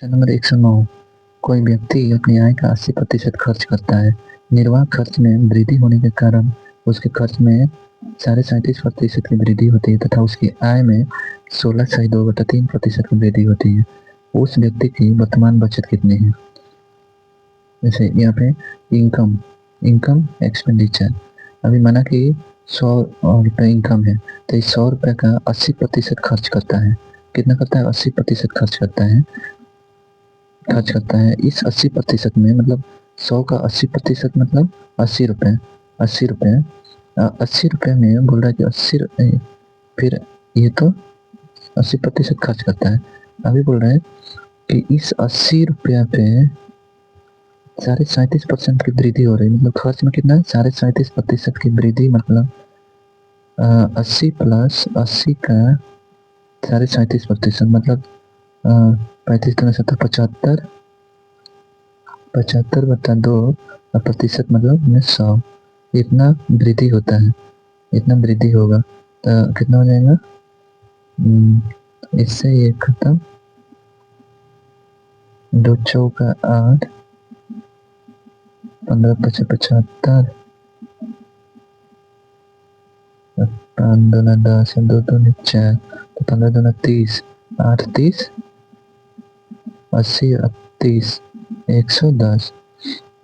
प्रश्न नंबर 109। कोई व्यक्ति अपनी आय का 80% खर्च करता है। निर्वाह खर्च में वृद्धि होने के कारण उसके खर्च में 37.5% की वृद्धि होती है तथा उसकी आय में 16.2/3% की वृद्धि होती है। उस व्यक्ति की वर्तमान बचत कितनी है? जैसे यहाँ पे इनकम एक्सपेंडिचर, अभी माना कि 100 रुपये इनकम है, तो इस 100 रुपये का 80% खर्च करता है। कितना करता है? 80% खर्च करता है। इस 80% में मतलब 100 का 80% मतलब 80 रुपये। 80 रुपये 80 रुपये में बोल रहा है कि 80 फिर ये तो 80% खर्च करता है। अभी बोल रहा है कि इस 80 रुपया पे 37.5% की वृद्धि हो रही है। मतलब खर्च में कितना? 37.5% की वृद्धि, मतलब 80 प्लस 80 का 37.5% मतलब 35 दूना 70, 75/2 प्रतिशत मतलब 100। इतना वृद्धि होता है, इतना वृद्धि होगा तो कितना हो जाएगा? इससे ये खत्म, 2 चौका 8, 15 पचे 75, 5 दूना 10, 2 दूनी 4, तो 15 दूना 30, 8 30, 80 30, 110,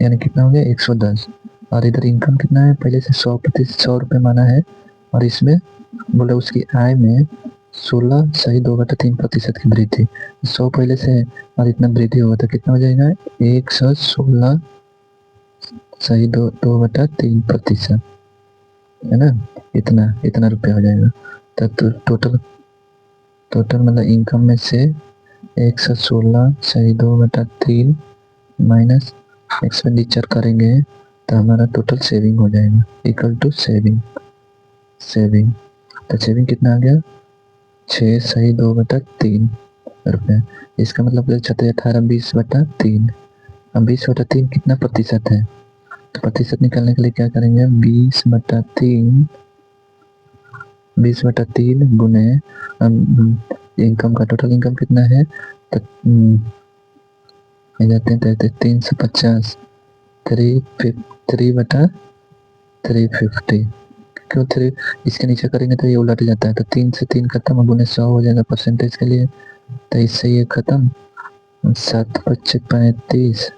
यानी कितना हो गया? 110। और इधर इनकम कितना है? पहले से 100 रुपये माना है, और इसमें बोले उसकी आय में 16.2/3% की वृद्धि। 100 पहले से है और इतना वृद्धि होगा तो कितना हो जाएगा? 116.2/3%, है ना? इतना रुपया हो जाएगा। तो टोटल मतलब इनकम में से 116.2/3 माइनस एक्सपेंडिचर करेंगे तो हमारा टोटल सेविंग हो जाएगा, इक्वल टू सेविंग। तो सेविंग कितना आ गया? 6.2/3 रुपये। इसका मतलब 36, 18, 20/3। अब 20/3 कितना प्रतिशत है? तो प्रतिशत निकालने के लिए क्या करेंगे? 20/3 गुने इनकम का टोटल इनकम कितना है? तो जाते हैं 350, 3/350। क्यों 3 इसके नीचे करेंगे तो ये उलट जाता है, तो 3 से 3 खत्म, गुने 100 हो जाएगा परसेंटेज के लिए, तो इससे ये खत्म। 7 पच्चे 35,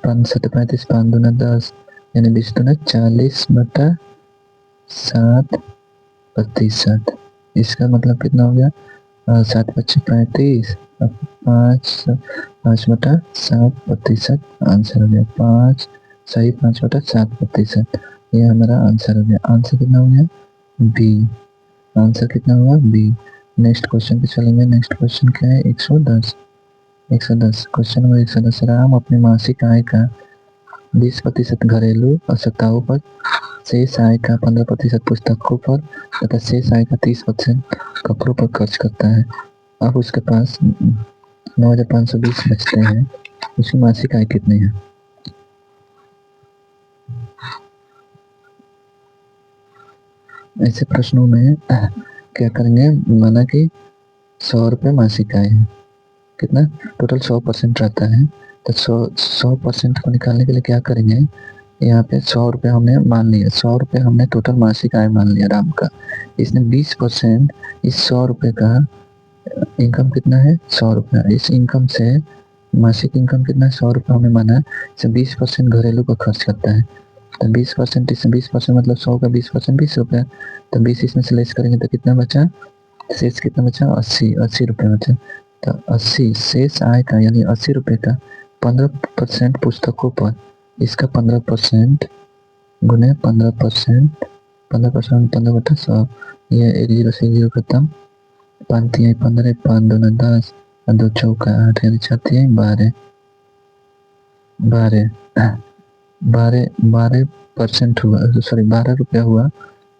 5 7 35, 5 दूना 10, यानी 20 दूना 40/7%। इसका मतलब कितना हो गया? 7 पच्चे 35, 5/7%। आंसर हो गया 5, सही 5/7%। ये हमारा आंसर हो गया। आंसर कितना हो गया? बी। आंसर कितना हुआ? बी। नेक्स्ट क्वेश्चन पे चलेंगे। नेक्स्ट क्वेश्चन क्या है? 110। Question number 110। राम अपने मासिक आय का 20% घरेलू आवश्यकताओं पर, शेष आय का 15% पुस्तकों पर तथा शेष आय का 30% कपड़ों पर खर्च करता है। अब उसके पास 9,520 बचते हैं। उसकी मासिक आय कितनी है? ऐसे प्रश्नों में क्या करेंगे? माना कि 100 रुपये मासिक आय है, कितना? टोटल 100% रहता है, तो 100% को निकालने के लिए क्या करेंगे? यहाँ पे 100 रुपये हमने मान लिया, 100 रुपये हमने टोटल मासिक आय मान लिया राम का। इसने 20% इस 100 रुपये का इनकम कितना है? 100 रुपये। इस इनकम से मासिक इनकम कितना है? 100 रुपये हमने माना है। इसे 20% घरेलू पर खर्च करता है, तो 20% इसमें 20% मतलब 100 का 20% 20 रुपये, तो 20 इसमें से लेस करेंगे तो कितना बचा? शेष कितना बचा? 80 रुपये बचा। तो 80 शेष आय का, यानी 80 रुपये का 15% पुस्तकों पर, इसका 15% गुने 15%, 15/100, ये 1 0 से 0 खत्म, 5 3 15, 5 दूना 10, 2 चौका 8, यानी 4 3 12, 12% हुआ, सॉरी 12 रुपया हुआ।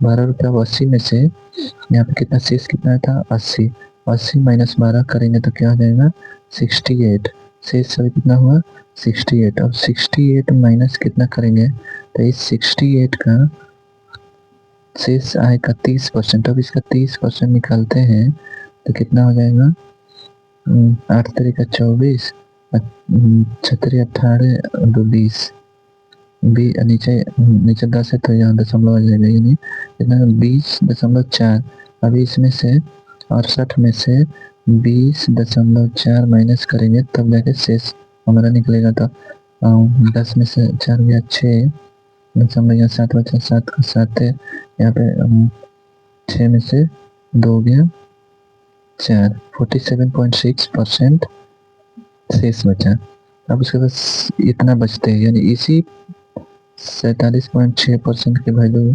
12 रुपया 80 में से यहाँ पे कितना शेष कितना था? 80। 80 माइनस 12 करेंगे तो क्या हो जाएगा? 68। शेष सभी कितना हुआ? 68। अब 68 माइनस कितना करेंगे तो इस 68 का शेष आय का 30%। अब इसका 30% निकालते हैं तो कितना हो जाएगा? 8 तरीका 24, 6 18 और 20, बी नीचे नीचे 10 है तो यहाँ दशमलव आ जाएगा, यानी कितना 20.4। अभी इसमें से 68 में से 20.4 माइनस करेंगे तब जाके शेष हमारा निकलेगा। तो 10 में से 4 गया 6 दशमलव, यहाँ 7 बचा, 7 का 7 है, यहाँ पे 6 में से 2 गया 4, 47.6% शेष बचा। अब उसके बाद इतना बचते हैं, यानी इसी 47.6% की वैल्यू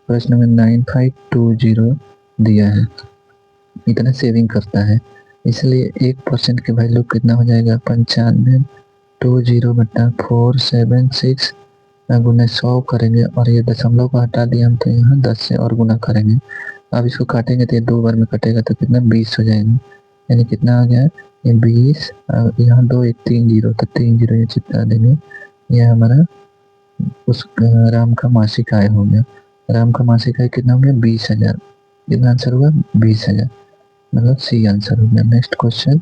प्रश्न में 9520 दिया है, इतना सेविंग करता है। इसलिए 1% की वैल्यू कितना हो जाएगा 9520 बटा 476 गुना 100 करेंगे, और ये दशमलव को हटा दिया हम तो यहाँ 10 से और गुना करेंगे। अब इसको काटेंगे तो ये 2 बार में कटेगा तो कितना 20 हो जाएगा, यानी कितना आ गया ये 20, यहाँ 2 1 3 0 तो 3 0 ये चिपका देंगे। यह हमारा उस राम का मासिक आय हो गया। राम का मासिक आय कितना हो गया 20,000, कितना आंसर हुआ 20,000, मतलब सी आंसर हो गया। Next question,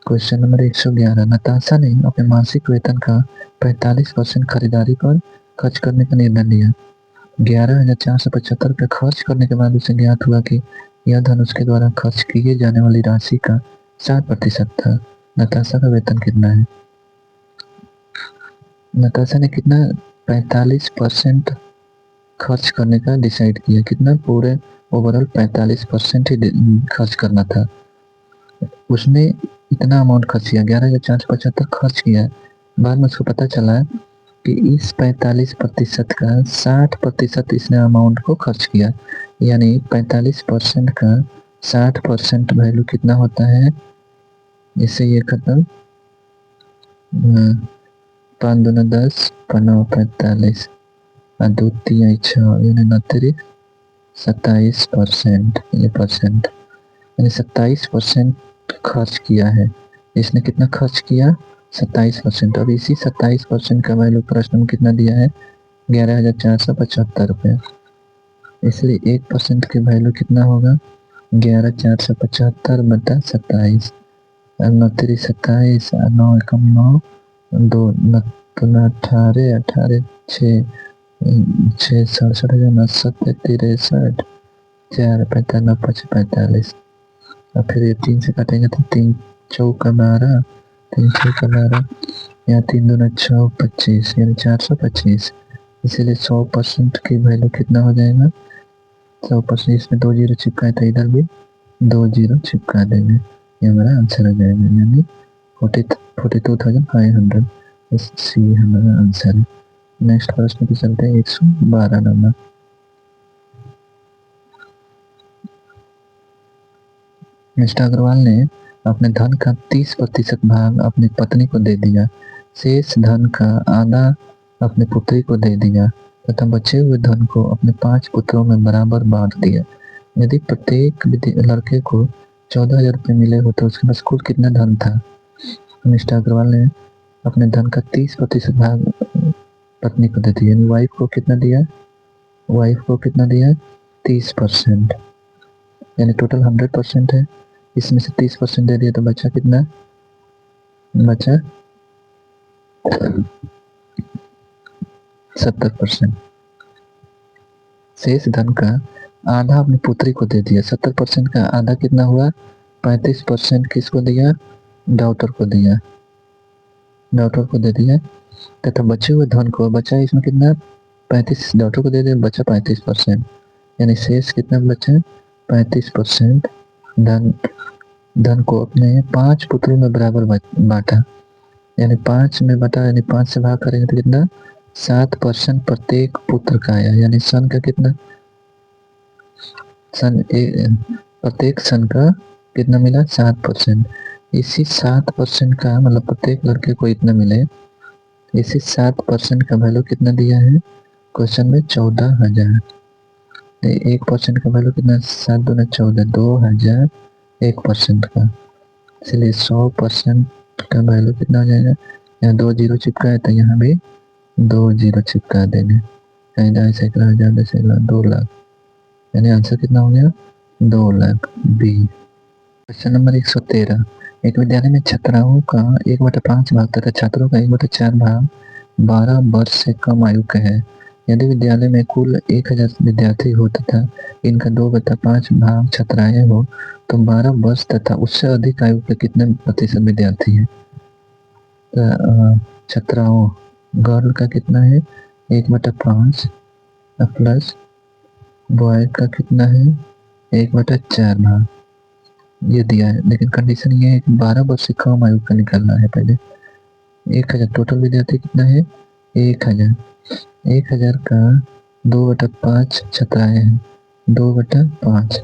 question number 111, Natasha ने अपने मासिक वेतन का 45% खरीदारी पर खर्च करने का निर्णय लिया। 11,475 रुपये खर्च करने के बाद उसे ज्ञात हुआ कि यह धन उसके द्वारा खर्च किए जाने वाली राशि का 60% था। नताशा का वेतन कितना है? नताशा ने कितना 45% खर्च करने का डिसाइड किया, कितना पूरे ओवरऑल 45% ही खर्च करना था। उसने इतना अमाउंट खर्च किया, 11,475 खर्च किया। बाद में उसको पता चला कि इस 45% का 60% इसने अमाउंट को खर्च किया, यानी 45% का 60% वैल्यू कितना होता है, इससे ये खत्म 5 दूना 10 5 45 और 2 3 6 यानी 27%, ये परसेंट यानी 27% खर्च किया है। इसने कितना खर्च किया 27%। अब इसी 27% का वैल्यू प्रश्न में कितना दिया है 11,475 रुपये, इसलिए 1% की वैल्यू कितना होगा 11,475 बटा 27, 9 3 27, 9 एकम 9, 2 18 18 6 67 63 4 55 45, और फिर ये 3 से काटेंगे तो 3 चौका 12, 3 चौका 12, यहाँ 3 दूना 6 25 यानी 425, इसीलिए 100% की वैल्यू कितना हो जाएगा 100%। इसमें 2 जीरो चिपकाए तो इधर भी 2 जीरो चिपका देंगे, ये हमारा आंसर हो जाएगा, यानी 42,500, सी हमारा आंसर है। नेक्स्ट प्रश्न पे चलते हैं 112 नंबर। मिस्टर अग्रवाल ने अपने धन का 30% भाग अपनी पत्नी को दे दिया, शेष धन का आधा अपनी पुत्री को दे दिया तथा बचे हुए धन को अपने 5 पुत्रों में बराबर बांट दिया। यदि प्रत्येक लड़के को 14,000 रुपये मिले हो तो उसके पास कुल कितना धन था? मिस्टर अग्रवाल ने अपने धन का 30% भाग पत्नी को दे दिया, यानी वाइफ को कितना दिया, वाइफ को कितना दिया 30%, यानी टोटल 100% है, इसमें से 30% दे दिया तो बचा कितना, बचा 70%। शेष धन का आधा अपनी पुत्री को दे दिया, 70% का आधा कितना हुआ 35% किसको दिया, डॉटर को दिया, डॉटर को दे दिया तथा बचे हुए धन को बचा इसमें कितना 35 डॉटर को दे दिया, बचा 35%, यानी शेष कितना बचा 35%। धन को अपने 5 पुत्रों में बराबर बांटा, यानी 5 में बांटा, यानी 5 से भाग करेंगे तो कितना 7% प्रत्येक पुत्र का आया, यानी सन का कितना प्रत्येक सन का कितना मिला 7%। इसी 7% का मतलब प्रत्येक लड़के को इतना मिले, इसी 7% का वैल्यू कितना दिया है क्वेश्चन में 14,000। 1% का वैल्यू कितना 7 दूना 14, 2,000 1% का, इसलिए 100% का वैल्यू कितना हो जाएगा, यहाँ 2 जीरो चिपका है तो यहाँ भी 2 जीरो चिपका देंगे, कहीं जहाँ से 1,000 से 2 लाख, यानी आंसर कितना हो गया 2 लाख बी। Question number 113। एक विद्यालय में छात्राओं का 1/5 भाग तथा छात्रों का 1/4 भाग 12 वर्ष से कम आयु के है। यदि विद्यालय में कुल 1000 विद्यार्थी हो तथा इनका 2/5 भाग छात्राएं हो तो 12 वर्ष तथा उससे अधिक आयु के कितने प्रतिशत विद्यार्थी हैं? छात्राओं गर्ल का कितना है 1/5 प्लस बॉय का कितना है 1/4 भाग ये दिया है, लेकिन कंडीशन ये है कि 12 वर्ष से कम आयु का निकालना है। पहले 1000 टोटल विद्यार्थी कितना है 1000 का 2/5 छात्राएं हैं 2/5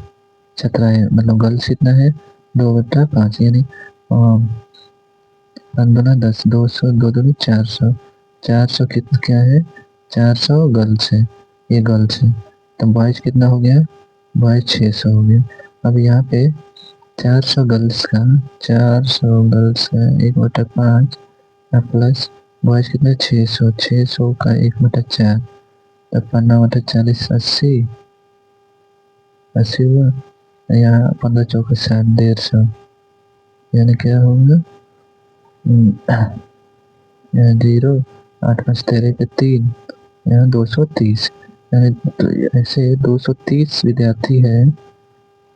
छात्राएं मतलब गर्ल्स कितना है 2/5 यानी 10 200 2 दूनी 400 400 कितना क्या है 400 गर्ल्स है ये गर्ल्स है तो बॉयज कितना हो गया बॉयज 600 हो गया। अब यहाँ पे 400 गर्ल्स का 1/5 प्लस बॉयज कितना 600 का 1/4 तब 15/40 80 हुआ। यहाँ 15 चौके 60 150 यानी क्या होगा 0 8 5 13 के 3 यहाँ 230 यानी ऐसे 230 विद्यार्थी है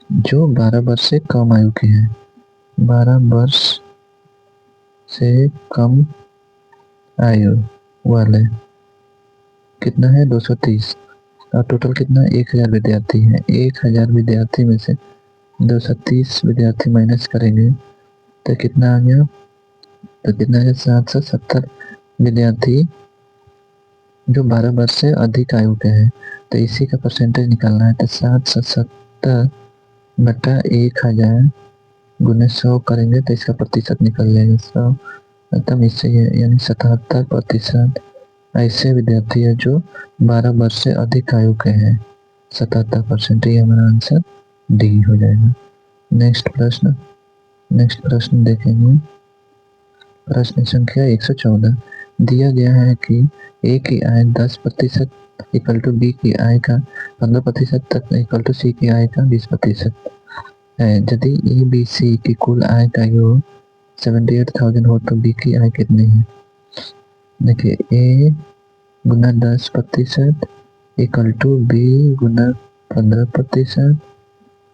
जो 12 वर्ष से कम आयु के हैं 12 वर्ष से कम आयु वाले कितना है 230 और टोटल कितना 1000 विद्यार्थी है 1000 विद्यार्थी में से 230 विद्यार्थी माइनस करेंगे तो कितना आ गया तो कितना है 770 विद्यार्थी जो 12 वर्ष से अधिक आयु के हैं तो इसी का परसेंटेज निकालना है तो 770 बटा 1000 गुने 100 करेंगे तो इसका प्रतिशत निकल जाएगा 100 मतलब इससे यानी 77% ऐसे विद्यार्थी है जो 12 वर्ष से अधिक आयु के हैं 77%। ये हमारा आंसर डी हो जाएगा। नेक्स्ट प्रश्न देखेंगे प्रश्न संख्या 114 दिया गया है कि ए की आय 10% इक्वल टू बी की आय का 15% तक इक्वल टू सी की आय का 20% है। यदि ए बी सी की कुल आय का योग 78,000 हो तो बी की आय कितनी है? देखिए ए गुना 10% इक्वल टू बी गुना 15%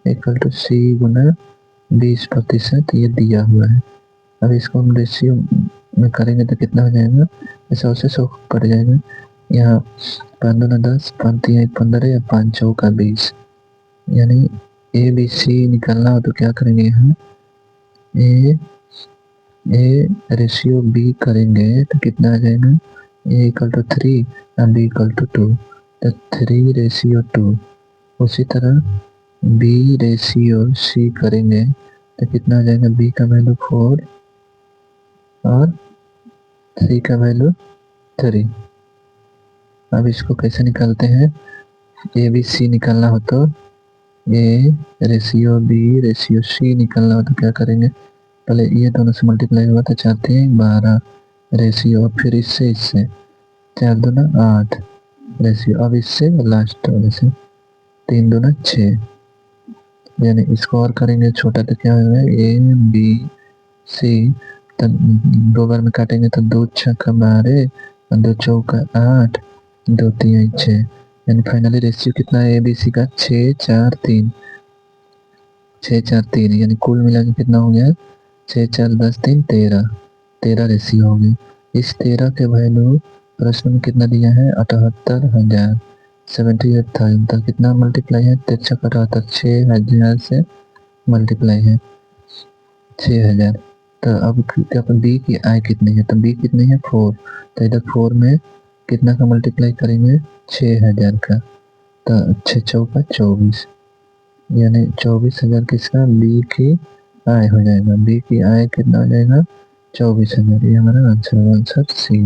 इक्वल टू सी गुना 20% ये दिया हुआ है। अब इसको हम रेशियो में करेंगे तो कितना हो जाएगा 100 से 100 कट जाएगा। यहाँ 5 दूना 10 5 3 15 या 5 चौका 20 यानी ए बी सी निकालना हो तो क्या करेंगे यहाँ ए रेशियो बी करेंगे तो कितना आ जाएगा ए इक्वल टू 3 और बी इक्वल टू 2 तो 3 रेशियो 2। उसी तरह बी रेशियो सी करेंगे तो कितना आ जाएगा बी का वैल्यू 4 और सी का वैल्यू 3। अब इसको कैसे निकालते हैं ए बी सी निकालना हो तो A ratio B ratio C निकालना हो तो क्या करेंगे पहले ये दोनों से मल्टीप्लाई हुआ तो 4 3 12 रेशियो फिर इससे 4 दूना 8 रेशियो अब इससे लास्ट वाले से 3 दूना 6 यानी इसको और करेंगे छोटा तो क्या होगा ए बी सी तो 2 बार में काटेंगे तो 2 छक्का 12 और 2 चौका 8 2 3 6 यानी फाइनली रेशियो कितना है ए बी सी का 6 4 3 यानी कुल मिला के कितना हो गया 6 4 10 3 13 रेशियो हो गया। इस 13 के वैल्यू प्रश्न में कितना दिया है 78,000 78,000 तक कितना मल्टीप्लाई है 78 6,000 से मल्टीप्लाई है 6,000। तो अब क्या बी की आय कितनी है तो बी कितनी है 4 तो इधर 4 में कितना का मल्टीप्लाई करेंगे 6,000 का तो 6 चौका 24 यानी 24,000 किसका बी की आय हो जाएगा। बी की आय कितना हो जाएगा 24,000। ये हमारा आंसर सी।